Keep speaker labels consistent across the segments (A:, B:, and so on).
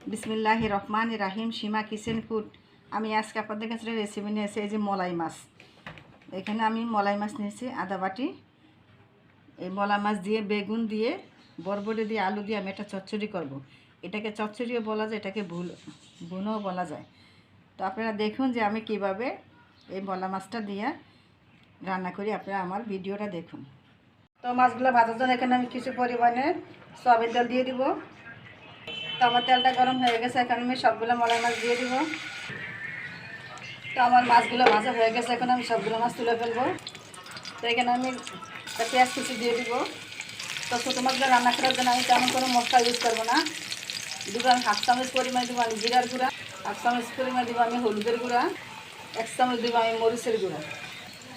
A: বিসমিল্লাহির রহমানির রাহিম। সীমা kitchen food. আমি আজকে আপনাদের কাছে রেসিপি নিয়েছি এই যে মলাই মাছ। এখানে আমি মলাই মাছ নিয়েছি আধা বাটি। এই মলাই মাছ দিয়ে বেগুন দিয়ে বরবটি দিয়ে আলু দিয়ে আমি এটা চচ্চড়ি করব। এটাকে চচ্চড়িও বলা যায়, এটাকে ভুনও বলা যায়। তো আপনারা দেখুন যে আমি কিভাবে এই মলাই মাছটা দিয়ে রান্না করি। আপনারা আমার ভিডিওটা দেখুন। তো মাছগুলো ভাজার জন্য এখানে আমি কিছু পরিমাণে সয়াবিন তেল দিয়ে দিব। তো আমার তেলটা গরম হয়ে গেছে, এখন আমি সবগুলো মলাই মাছ দিয়ে দিব। তো আমার মাছগুলো ভাজা হয়ে গেছে, এখন আমি সবগুলো মাছ তুলে ফেলবো। তো এখানে আমি পেঁয়াজ কুচি দিয়ে দিব। তো ছোটো মাছগুলো রান্না করার জন্য আমি তেমন কোনো মশলা ইউজ করবো না। দিব আমি 1/2 চামচ পরিমাণ দেবো আমি জিরার গুঁড়া, 1/2 চামচ পরিমাণ দেবো আমি হলুদের গুঁড়া, 1 চামচ দেবো আমি মরিচের গুঁড়া,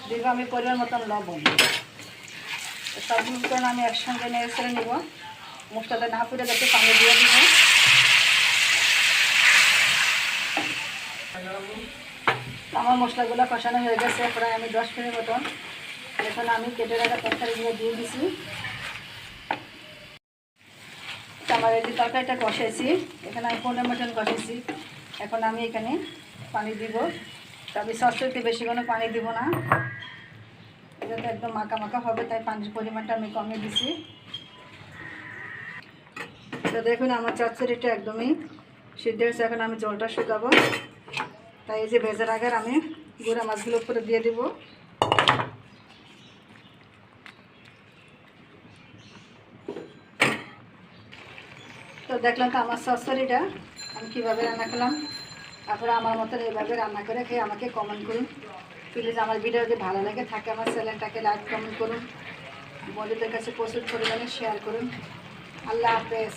A: দিব আমি পরিমাণ মতন লবণ। সবগুলো উপকরণ আমি একসঙ্গে নেড়ে ছেড়ে নেব। মশলাটা না পুড়ে যাতে পানি দিয়ে দিব। আমার মশলাগুলো কষানো হয়ে গেছে প্রায় আমি 10 মিনিট মতন। এখন আমি কেটে রাখা তরকারিগুলো দিয়ে দিছি। আমার এই যে তরকারিটা কষাইছি, এখানে আমি 15 মিনিট কষাইছি। এখন আমি এখানে পানি দিব। তবে সসতে বেশি কোনো পানি দিব না, এটা তো একদম মাখা মাখা হবে, তাই পানির পরিমাণটা আমি কমিয়ে দিছি। তো দেখুন আমার চচ্চড়িটা একদমই সিদ্ধ হয়েছে। এখন আমি জলটা শুকাবো, তাই এই যে ভেজার আগে আমি গুঁড়া মাছগুলো উপরে দিয়ে দিব। তো দেখলাম তো আমার চচ্চড়িটা আমি কীভাবে রান্না করলাম। আপনারা আমার মতন এইভাবে রান্না করে খেয়ে আমাকে কমেন্ট করুন। প্লিজ আমার ভিডিও যদি ভালো লাগে থাকে আমার চ্যানেলটাকে লাইক কমেন্ট করুন, বন্ধুদের কাছে প্রচুর পরিমাণে শেয়ার করুন। আল্লাহ হাফেজ।